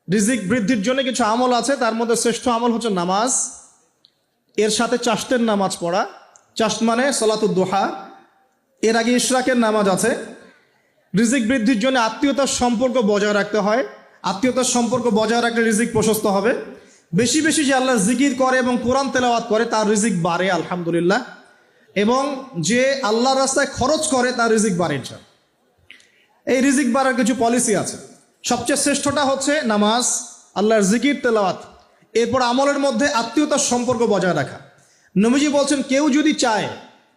রিজিক বৃদ্ধির জন্য কিছু আমল আছে, তার মধ্যে শ্রেষ্ঠ আমল হচ্ছে নামাজ, এর সাথে চাশতের নামাজ পড়া। চাশত মানে সলাতুদ দুহা, এর আগে ইশরাকের নামাজ আছে। রিজিক বৃদ্ধির জন্য আত্মীয়তার সম্পর্ক বজায় রাখতে হয়, আত্মীয়তার সম্পর্ক বজায় রাখলে রিজিক প্রশস্ত হবে। বেশি বেশি যে আল্লাহ জিকির করে এবং কোরআন তেলাওয়াত করে তার রিজিক বাড়ে আলহামদুলিল্লাহ, এবং যে আল্লাহর রাস্তায় খরচ করে তার রিজিক বাড়ে ইনশাআল্লাহ। এই রিজিক বাড়ার কিছু পলিসি আছে। সবচেয়ে শ্রেষ্ঠটা হচ্ছে নামাজ, আল্লাহর জিকির তেলাওয়াত, এরপর আমলের মধ্যে আত্মীয়তার সম্পর্ক বজায় রাখা। নবীজি বলছেন কেউ যদি চায়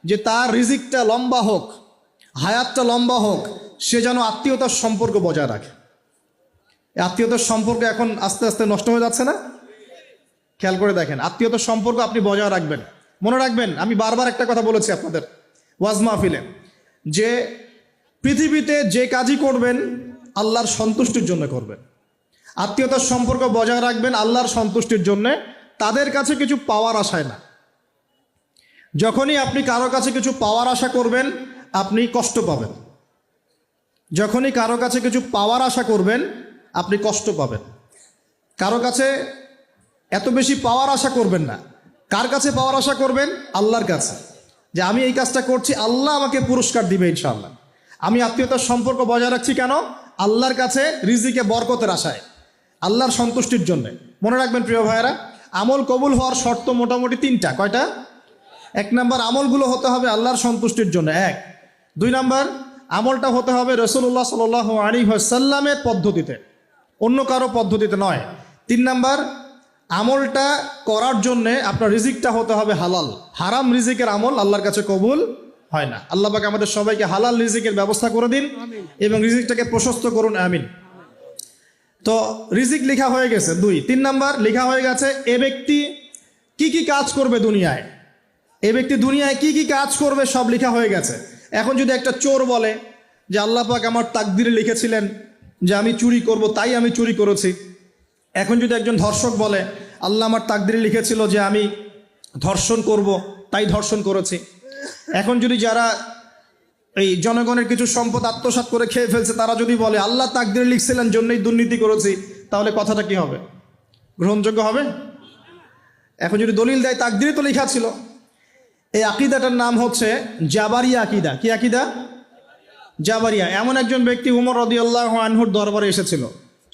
যে তার রিজিকটা লম্বা হোক, হায়াতটা লম্বা হোক, সে যেন আত্মীয়তার সম্পর্ক বজায় রাখে। আত্মীয়তার সম্পর্ক এখন আস্তে আস্তে নষ্ট হয়ে যাচ্ছে না? খেয়াল করে দেখেন, আত্মীয়তার সম্পর্ক আপনি বজায় রাখবেন। মনে রাখবেন, আমি বারবার একটা কথা বলেছি আপনাদের ওয়াজ মাহফিলে, যে পৃথিবীতে যে কাজই করবেন আল্লাহর সন্তুষ্টির জন্য করবেন। আত্মীয়তার সম্পর্ক বজায় রাখবেন আল্লাহর সন্তুষ্টির জন্যে, তাদের কাছে কিছু পাওয়ার আশায় না। যখনই আপনি কারো কাছে কিছু পাওয়ার আশা করবেন আপনি কষ্ট পাবেন। যখনই কারো কাছে কিছু পাওয়ার আশা করবেন আপনি কষ্ট পাবেন। কারো কাছে এত বেশি পাওয়ার আশা করবেন না। কার কাছে পাওয়ার আশা করবেন? আল্লাহর কাছে, যে আমি এই কাজটা করছি, আল্লাহ আমাকে পুরস্কার দিবে ইনশাআল্লাহ। আমি আত্মীয়তার সম্পর্ক বজায় রাখছি কেন? আল্লাহর কাছে রিজিকে বরকতের আশায়, আল্লাহর সন্তুষ্টির জন্যে। মনে রাখবেন প্রিয় ভাইয়েরা, আমল কবুল হওয়ার শর্ত মোটামুটি তিনটা। কয়টা? এক নাম্বার, আমলগুলো হতে হবে আল্লাহর সন্তুষ্টির জন্য, এক। দুই নাম্বার, আমলটা হতে হবে রাসূলুল্লাহ সাল্লাল্লাহু আলাইহি ওয়াসাল্লামের পদ্ধতিতে, অন্য কারো পদ্ধতিতে নয়। তিন নাম্বার, আমলটা করার জন্যে আপনার রিজিকটা হতে হবে হালাল। হারাম রিজিকের আমল আল্লাহর কাছে কবুল হয় না। আল্লাহ পাক আমাদের সবাইকে হালাল রিজিকের ব্যবস্থা করে দিন এবং রিজিকটাকে প্রশস্ত করুন, আমিন। তো রিজিক লেখা হয়ে গেছে, দুই। তিন নাম্বার, লেখা হয়ে গেছে এ ব্যক্তি কি কি কাজ করবে দুনিয়ায়, এ ব্যক্তি দুনিয়ায় কি কি কাজ করবে সব লেখা হয়ে গেছে। এখন যদি একটা চোর বলে যে আল্লাহ পাক আমার তাকদিরে লিখেছিলেন যে আমি চুরি করব, তাই আমি চুরি করেছি। এখন যদি একজন ধর্ষক বলে আল্লাহ আমার তাকদিরে লিখেছিল যে আমি ধর্ষণ করব, তাই ধর্ষণ করেছি। এখন যদি যারা এই জনগণের কিছু সম্পদ আত্মসাৎ করে খেয়ে ফেলছে তারা যদি বলে আল্লাহ তাকদিরে লিখছিলেন জন্যই দুর্নীতি করেছি, তাহলে কথাটা কি হবে? গ্রহণযোগ্য হবে? এখন যদি দলিল দেয় তাকদিরে তো লেখা ছিল। এই আকিদাটার নাম হচ্ছে জাবারিয়া আকিদা। কি আকিদা? জাবারিয়া। এমন একজন ব্যক্তি উমর রাদিয়াল্লাহু আনহুর দরবারে এসেছিল,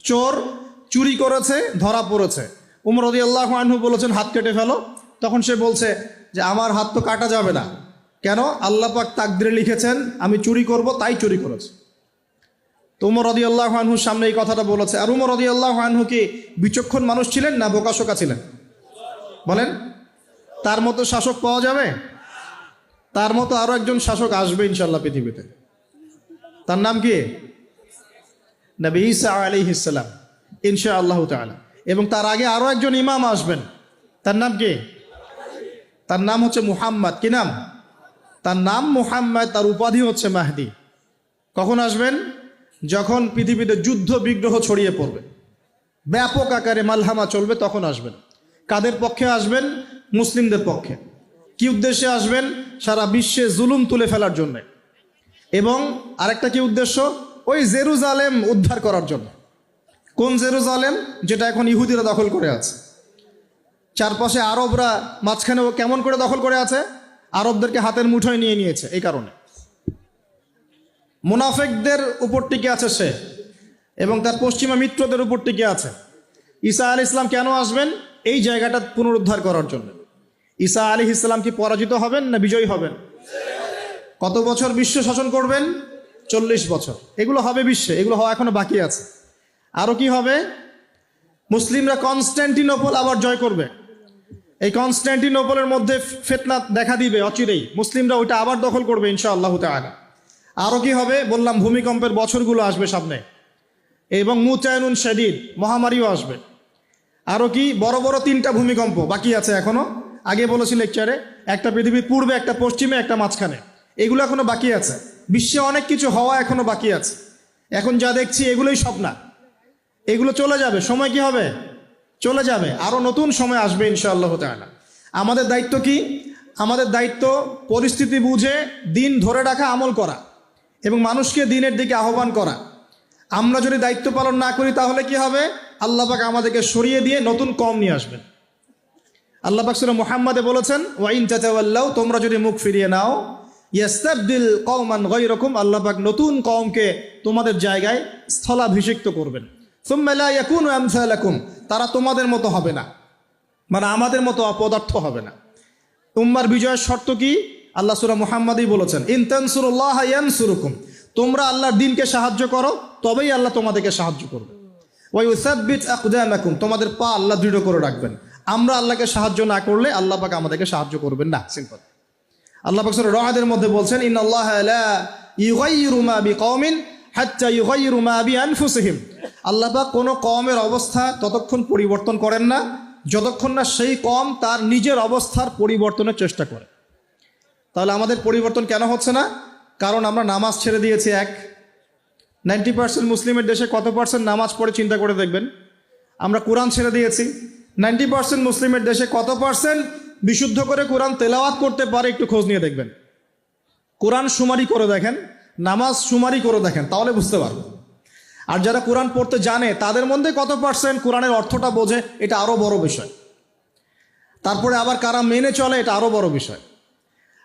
চোর চুরি করেছে, ধরা পড়েছে। উমর রাদিয়াল্লাহু আনহু বলেছেন হাত কেটে ফেলো। তখন সে বলছে যে আমার হাত তো কাটা যাবে না। কেন? আল্লাহ পাক তাকদিরে লিখেছেন আমি চুরি করব, তাই চুরি করেছে। তো উমর রাদিয়াল্লাহু আনহুর সামনে এই কথাটা বলেছে। আর উমর রাদিয়াল্লাহু আনহু কি বিচক্ষণ মানুষ ছিলেন না বোকাশোকা ছিলেন? বলেন, তার মতো শাসক পাওয়া যাবে? তার মতো আরো একজন শাসক আসবে ইনশাআল্লাহ পৃথিবীতে। তার নাম কি? নবী ঈসা আলাইহিস সালাম ইনশাআল্লাহ তাআলা। এবং তার আগে আরো একজন ইমাম আসবেন। তার নাম কি? তার নাম হচ্ছে মুহাম্মদ। কি নাম? তার নাম মুহাম্মদ, তার উপাধি হচ্ছে মাহদি। কখন আসবেন? যখন পৃথিবীতে যুদ্ধ বিগ্রহ ছড়িয়ে পড়বে, ব্যাপক আকারে মালহামা চলবে, তখন আসবেন। কাদের পক্ষে আসবেন? মুসলিমদের পক্ষে। কি উদ্দেশ্যে আসবেন? সারা বিশ্বে জুলুম তুলে ফেলার জন্য। এবং আরেকটা কি উদ্দেশ্য? ওই জেরুজালেম উদ্ধার করার জন্য। কোন জেরুজালেম? যেটা এখন ইহুদিরা দখল করে আছে। চারপাশে আরবরা, মাঝখানে ও কেমন করে দখল করে আছে? আরবদেরকে হাতের মুঠোয় নিয়ে নিয়েছে। এই কারণে মুনাফিকদের উপর টিকে আছে সে, এবং তার পশ্চিমা মিত্রদের উপর টিকে আছে। ঈসা আলাইহিস সালাম কেন আসবেন? এই জায়গাটা পুনরুদ্ধার করার জন্য। ঈসা আলাইহিস সালাম কি পরাজিত হবেন না বিজয়ী হবেন? কত বছর বিশ্ব শাসন করবেন? 40 বছর। এগুলো হবে বিশ্বে, এগুলো হওয়া এখনো বাকি আছে। আরো কি হবে? মুসলিমরা কনস্ট্যান্টিনোপল আবার জয় করবে। এই কনস্ট্যান্টিনোপলের মধ্যে ফিতনা দেখা দিবে অচিরেই, মুসলিমরা ওইটা আবার দখল করবে ইনশাআল্লাহ তাআলা। আরো কি হবে? বললাম ভূমিকম্পের বছরগুলো আসবে সামনে, এবং মুতায়নুন শাদীদ, মহামারীও আসবে। আরো কি? বড় বড় 3টা ভূমিকম্প বাকি আছে এখনো। আগে বলেছি লেকচারে, একটা পৃথিবীর পূর্বে, একটা পশ্চিমে, একটা মাঝখানে। এগুলো এখনো বাকি আছে। বিশ্বে অনেক কিছু হওয়া এখনো বাকি আছে। এখন যা দেখছি এগুলোই সব না, এগুলো চলে যাবে। সময় কি হবে? চলে যাবে। আরো নতুন সময় আসবে ইনশাআল্লাহ তাআলা। আমাদের দায়িত্ব কি? আমাদের দায়িত্ব পরিস্থিতি বুঝে দিন ধরে রাখা, আমল করা এবং মানুষকে দিনের দিকে আহ্বান করা। আমরা যদি দায়িত্ব পালন না করি তাহলে কি হবে? আল্লাহ পাক আমাদেরকে সরিয়ে দিয়ে নতুন কওম নিয়ে আসবেন। আল্লাহ পাক সূরা মুহাম্মাদে বলেছেন, ওয়া ইন তাতাওয়াল্লাউ, তোমরা যদি মুখ ফিরিয়ে নাও, ইয়াস্তাবদিল কওমান গায়রাকুম, আল্লাহ পাক নতুন কওমকে তোমাদের জায়গায় স্থলাভিষিক্ত করবেন। সুম্মা লা ইয়াকুনু আমসালাকুম, তারা তোমাদের মতো হবে না, মানে আমাদের মতো অপদার্থ হবে না। উম্মার বিজয়ের শর্ত কি? আল্লাহ সূরা মুহাম্মাদেই বলেছেন, ইন তানসুরুল্লাহ ইয়ানসুরুকুম, তোমরা আল্লাহর দ্বীনকে সাহায্য করো তবেই আল্লাহ তোমাদেরকে সাহায্য করবে। ওয়া ইউসাব্বিত আকদামাকুম, তোমাদের পা আল্লাহ দৃঢ় করে রাখবেন। আমরা আল্লাহকে সাহায্য না করলে আল্লাহ পাক আমাদেরকে সাহায্য করবেন না। সিম্পল। আল্লাহ পাক সূরা রা'দের মধ্যে বলছেন, ইন্নাল্লাহা লা ইউগাইয়িরু মা বিকওমিন হাত্তা ইউগাইয়িরু মা বিআনফুসিহিম, আল্লাহ পাক কোনো কওমের অবস্থা ততক্ষণ পরিবর্তন করেন না যতক্ষণ না সেই কওম তার নিজের অবস্থার পরিবর্তনের চেষ্টা করে। তাহলে আমাদের পরিবর্তন কেন হচ্ছে না? কারণ আমরা নামাজ ছেড়ে দিয়েছি। 90% মুসলিমের দেশে কত পার্সেন্ট নামাজ পড়ে চিন্তা করে দেখবেন। আমরা কোরআন ছেড়ে দিয়েছি। 90% মুসলিমের দেশে কত পার্সেন্ট বিশুদ্ধ করে কোরআন তেলাওয়াত করতে পারে একটু খোঁজ নিয়ে দেখবেন। কোরআন শুমারি করে দেখেন, নামাজ শুমারি করে দেখেন, তাহলে বুঝতে পারবেন। আর যারা কোরআন পড়তে জানে তাদের মধ্যে কত পার্সেন্ট কোরআনের অর্থটা বোঝে, এটা আরও বড় বিষয়। তারপরে আবার কারা মেনে চলে, এটা আরও বড় বিষয়।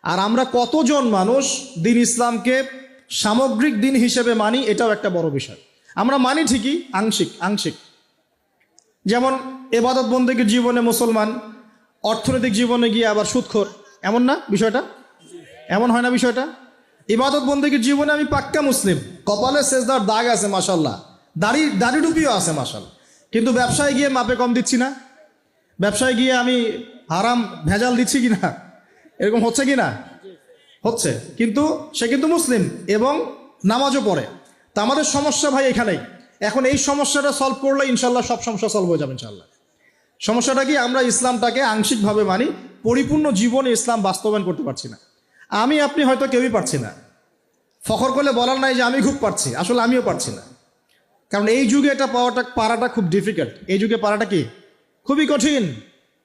আর আমরা কতজন মানুষ দিন ইসলামকে সামগ্রিক দিন হিসেবে মানি, এটাও একটা বড় বিষয়। আমরা মানি ঠিকই, আংশিক। যেমন ইবাদত বন্দেগীর জীবনে মুসলমান, অর্থনৈতিক জীবনে গিয়ে আবার সুদখোর, এমন না বিষয়টা? এমন হয় না বিষয়টা? ইবাদত বন্দেগীর জীবনে আমি পাক্কা মুসলিম, কপালে সেজদার দাগ আছে মাশাল্লাহ, দাড়ি টুপিও আছে মাশাল্লাহ, কিন্তু ব্যবসায় গিয়ে মাপে কম দিচ্ছি না, ব্যবসায় গিয়ে আমি হারাম ভেজাল দিচ্ছি কিনা, এরকম হচ্ছে কি না? হচ্ছে। কিন্তু সে কিন্তু মুসলিম এবং নামাজও পড়ে। তা আমাদের সমস্যা ভাই এখানেই। এখন এই সমস্যাটা সলভ করলে ইনশাল্লাহ সব সমস্যা সলভ হয়ে যাবে ইনশাল্লাহ। সমস্যাটা কি? আমরা ইসলামটাকে আংশিকভাবে মানি, পরিপূর্ণ জীবনে ইসলাম বাস্তবায়ন করতে পারছি না। আপনি হয়তো কেউই পারছি না। ফখর করলে বলার নাই যে আমি খুব পারছি, আসলে আমিও পারছি না। কারণ এই যুগে এটা পারাটা খুব ডিফিকাল্ট। এই যুগে পারাটা কি খুবই কঠিন,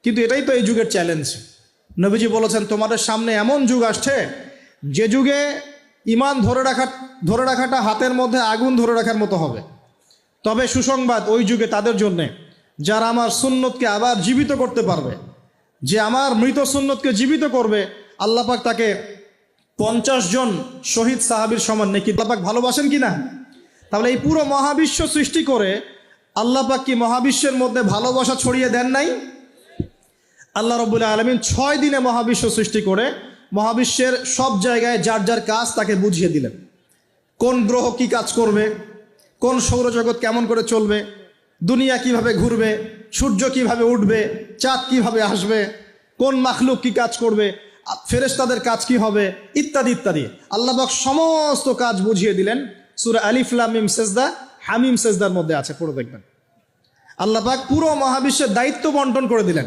কিন্তু এটাই তো এই যুগের চ্যালেঞ্জ। নবীজি বলেছেন, তোমাদের সামনে এমন যুগ আসছে যে যুগে ঈমান ধরে রাখাটা হাতের মধ্যে আগুন ধরে রাখার মতো হবে। তবে সুসংবাদ ওই যুগে তাদের জন্যে যারা আমার সুন্নতকে আবার জীবিত করতে পারবে। যে আমার মৃত সুন্নতকে জীবিত করবে, আল্লাহ পাক তাকে 50 জন শহীদ সাহাবীর সমান নেকি আল্লাহ পাক ভালোবাসেন কি না? তাহলে এই পুরো মহাবিশ্ব সৃষ্টি করে আল্লাহ পাক কি মহাবিশ্বের মধ্যে ভালোবাসা ছড়িয়ে দেন নাই? আল্লাহ রাব্বুল আলামিন 6 দিনে মহাবিশ্ব সৃষ্টি করে মহাবিশ্বের সব জায়গায় যার যার কাজ তাকে বুঝিয়ে দিলেন। কোন গ্রহ কি কাজ করবে, কোন সৌরজগৎ কেমন করে চলবে, দুনিয়া কিভাবে ঘুরবে, সূর্য কিভাবে উঠবে, চাঁদ কিভাবে আসবে, কোন মাখলুক কি কাজ করবে, ফেরেশতাদের কাজ কি হবে, ইত্যাদি ইত্যাদি। আল্লাহ পাক সমস্ত কাজ বুঝিয়ে দিলেন। সূরা আলিফ লাম মিম সেজদা, হামিম সেজদার মধ্যে আছে, পড়ে দেখবেন। আল্লাহ পাক পুরো মহাবিশ্বের দায়িত্ব বন্টন করে দিলেন।